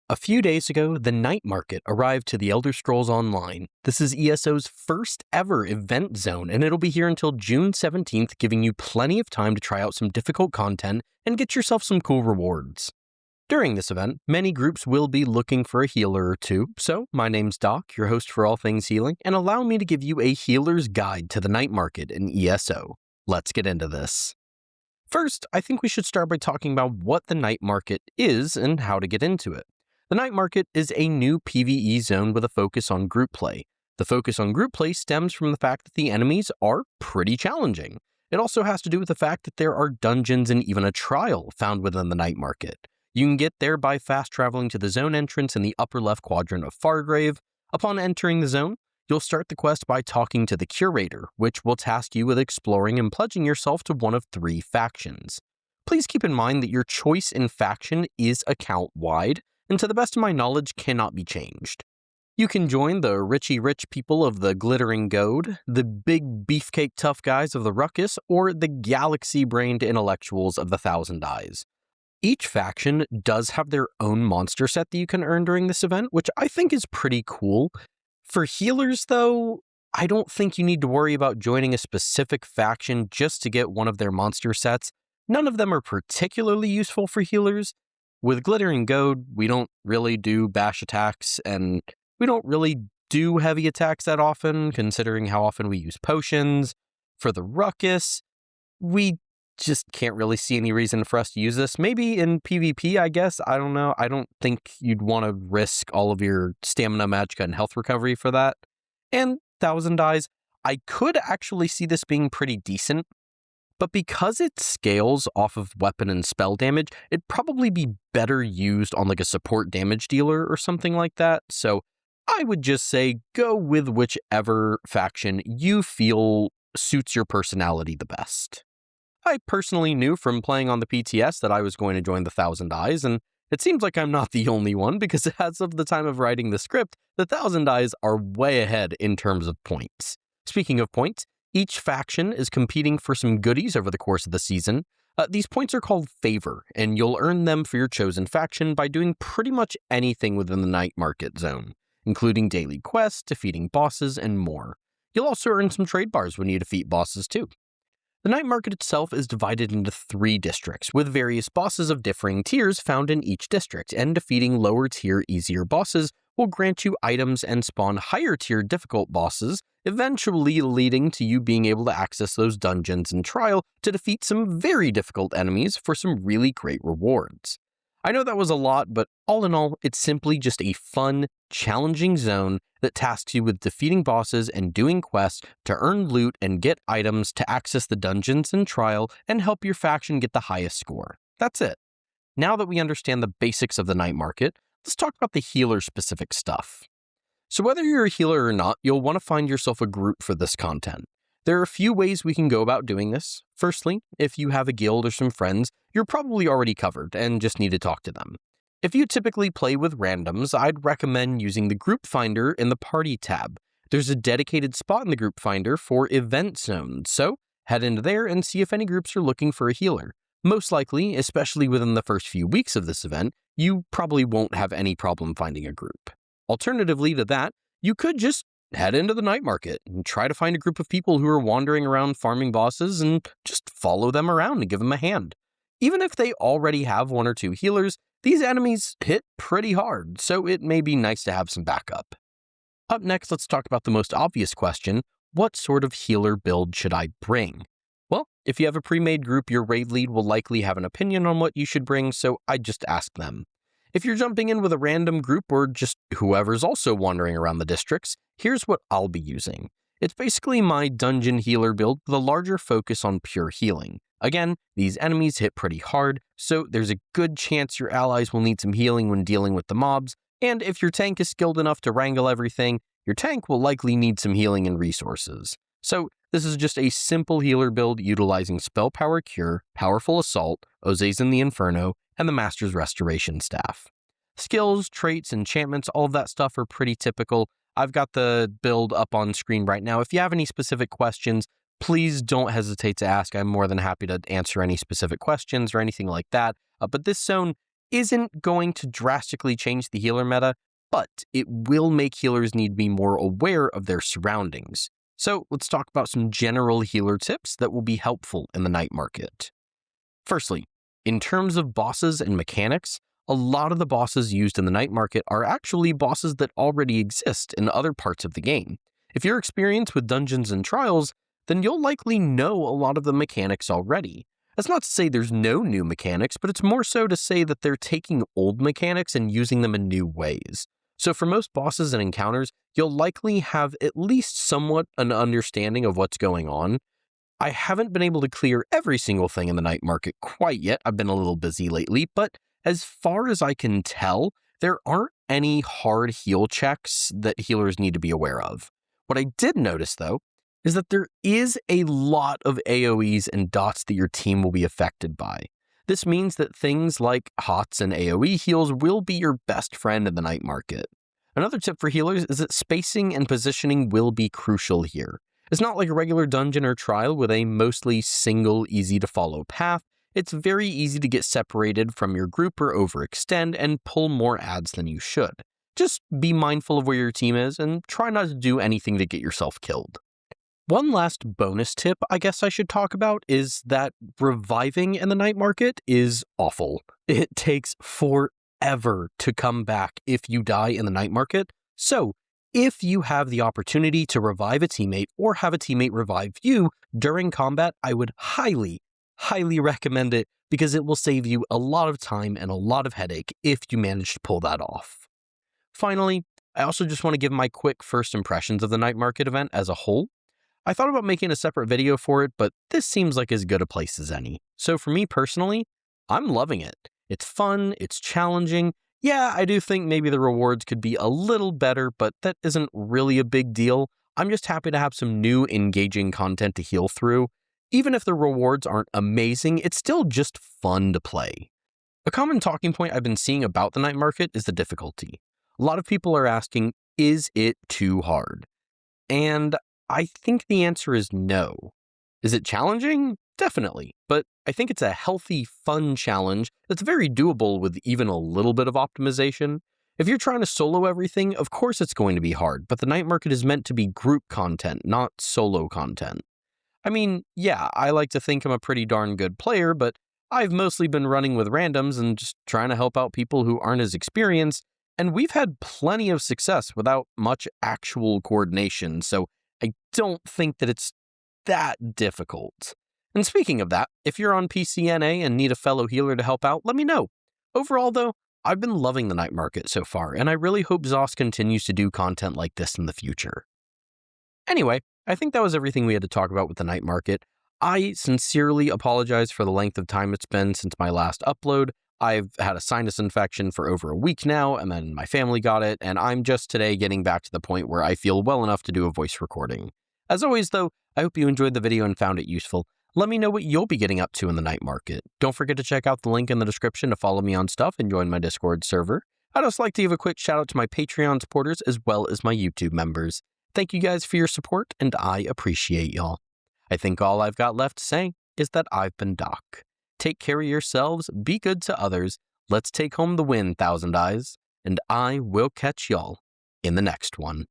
A few days ago, the night market arrived to the Elder Scrolls Online. This is ESO's first ever event zone, and it'll be here until June 17th, giving you plenty of time to try out some difficult content and get yourself some cool rewards. During this event, many groups will be looking for a healer or two, so my name's Doc, your host for all things healing, and allow me to give you a healer's guide to the night market in ESO. Let's get into this. First, I think we should start by talking about what the night market is and how to get into it. The night market is a new PvE zone with a focus on group play. The focus on group play stems from the fact that the enemies are pretty challenging. It also has to do with the fact that there are dungeons and even a trial found within the night market. You can get there by fast traveling to the zone entrance in the upper left quadrant of Fargrave. Upon entering the zone, you'll start the quest by talking to the curator, which will task you with exploring and pledging yourself to one of 3 factions. Please keep in mind that your choice in faction is account-wide, and to the best of my knowledge cannot be changed. You can join the richy rich people of the Glittering Goad, the big beefcake tough guys of the Ruckus, or the galaxy-brained intellectuals of the Thousand Eyes. Each faction does have their own monster set that you can earn during this event, which I think is pretty cool. For healers, though, I don't think you need to worry about joining a specific faction just to get one of their monster sets. None of them are particularly useful for healers. With Glittering Goad, we don't really do bash attacks, and we don't really do heavy attacks that often, considering how often we use potions. For the Ruckus, we just can't really see any reason for us to use this. Maybe in PvP, I guess. I don't know. I don't think you'd want to risk all of your stamina, magicka, and health recovery for that. And Thousand Eyes, I could actually see this being pretty decent. But because it scales off of weapon and spell damage, it'd probably be better used on like a support damage dealer or something like that. So I would just say go with whichever faction you feel suits your personality the best. I personally knew from playing on the PTS that I was going to join the Thousand Eyes, and it seems like I'm not the only one because as of the time of writing the script, the Thousand Eyes are way ahead in terms of points. Speaking of points, each faction is competing for some goodies over the course of the season. These points are called favor, and you'll earn them for your chosen faction by doing pretty much anything within the night market zone, including daily quests, defeating bosses, and more. You'll also earn some trade bars when you defeat bosses too. The night market itself is divided into 3 districts, with various bosses of differing tiers found in each district, and defeating lower tier, easier bosses will grant you items and spawn higher tier difficult bosses, eventually leading to you being able to access those dungeons and trial to defeat some very difficult enemies for some really great rewards. I know that was a lot, but all in all, it's simply just a fun, challenging zone that tasks you with defeating bosses and doing quests to earn loot and get items to access the dungeons and trial and help your faction get the highest score. That's it. Now that we understand the basics of the night market, let's talk about the healer-specific stuff. So whether you're a healer or not, you'll want to find yourself a group for this content. There are a few ways we can go about doing this. Firstly, if you have a guild or some friends, you're probably already covered and just need to talk to them. If you typically play with randoms, I'd recommend using the group finder in the party tab. There's a dedicated spot in the group finder for event zones, so head into there and see if any groups are looking for a healer. Most likely, especially within the first few weeks of this event, you probably won't have any problem finding a group. Alternatively to that, you could just head into the night market and try to find a group of people who are wandering around farming bosses and just follow them around and give them a hand. Even if they already have 1 or 2 healers, these enemies hit pretty hard, so it may be nice to have some backup. Up next, let's talk about the most obvious question: what sort of healer build should I bring? Well, if you have a pre-made group, your raid lead will likely have an opinion on what you should bring, so I'd just ask them. If you're jumping in with a random group or just whoever's also wandering around the districts, here's what I'll be using. It's basically my dungeon healer build with a larger focus on pure healing. Again, these enemies hit pretty hard, so there's a good chance your allies will need some healing when dealing with the mobs, and if your tank is skilled enough to wrangle everything, your tank will likely need some healing and resources. So this is just a simple healer build utilizing Spell Power Cure, Powerful Assault, Ozaze in the Inferno, and the Master's Restoration Staff. Skills, traits, enchantments, all of that stuff are pretty typical. I've got the build up on screen right now. If you have any specific questions, please don't hesitate to ask. I'm more than happy to answer any specific questions or anything like that. But this zone isn't going to drastically change the healer meta, but it will make healers need to be more aware of their surroundings. So let's talk about some general healer tips that will be helpful in the night market. Firstly, in terms of bosses and mechanics, a lot of the bosses used in the night market are actually bosses that already exist in other parts of the game. If you're experienced with dungeons and trials, then you'll likely know a lot of the mechanics already. That's not to say there's no new mechanics, but it's more so to say that they're taking old mechanics and using them in new ways. So for most bosses and encounters, you'll likely have at least somewhat an understanding of what's going on. I haven't been able to clear every single thing in the night market quite yet. I've been a little busy lately, but as far as I can tell, there aren't any hard heal checks that healers need to be aware of. What I did notice, though, is that there is a lot of AoEs and dots that your team will be affected by. This means that things like HOTS and AoE heals will be your best friend in the night market. Another tip for healers is that spacing and positioning will be crucial here. It's not like a regular dungeon or trial with a mostly single, easy-to-follow path. It's very easy to get separated from your group or overextend and pull more ads than you should. Just be mindful of where your team is and try not to do anything to get yourself killed. One last bonus tip I guess I should talk about is that reviving in the night market is awful. It takes forever to come back if you die in the night market. So, if you have the opportunity to revive a teammate or have a teammate revive you during combat, I would highly recommend it because it will save you a lot of time and a lot of headache if you manage to pull that off. Finally, I also just want to give my quick first impressions of the night market event as a whole. I thought about making a separate video for it, but this seems like as good a place as any. So for me personally, I'm loving it. It's fun, it's challenging. Yeah, I do think maybe the rewards could be a little better, but that isn't really a big deal. I'm just happy to have some new engaging content to heal through. Even if the rewards aren't amazing, it's still just fun to play. A common talking point I've been seeing about the night market is the difficulty. A lot of people are asking, is it too hard? And I think the answer is no. Is it challenging? Definitely. But I think it's a healthy, fun challenge that's very doable with even a little bit of optimization. If you're trying to solo everything, of course it's going to be hard, but the night market is meant to be group content, not solo content. I mean, yeah, I like to think I'm a pretty darn good player, but I've mostly been running with randoms and just trying to help out people who aren't as experienced, and we've had plenty of success without much actual coordination, so I don't think that it's that difficult. And speaking of that, if you're on PCNA and need a fellow healer to help out, let me know. Overall, though, I've been loving the night market so far, and I really hope ZOS continues to do content like this in the future. Anyway, I think that was everything we had to talk about with the night market. I sincerely apologize for the length of time it's been since my last upload. I've had a sinus infection for over a week now, and then my family got it, and I'm just today getting back to the point where I feel well enough to do a voice recording. As always, though, I hope you enjoyed the video and found it useful. Let me know what you'll be getting up to in the night market. Don't forget to check out the link in the description to follow me on stuff and join my Discord server. I'd also like to give a quick shout out to my Patreon supporters as well as my YouTube members. Thank you guys for your support, and I appreciate y'all. I think all I've got left to say is that I've been Doc. Take care of yourselves, be good to others, let's take home the win, Thousand Eyes, and I will catch y'all in the next one.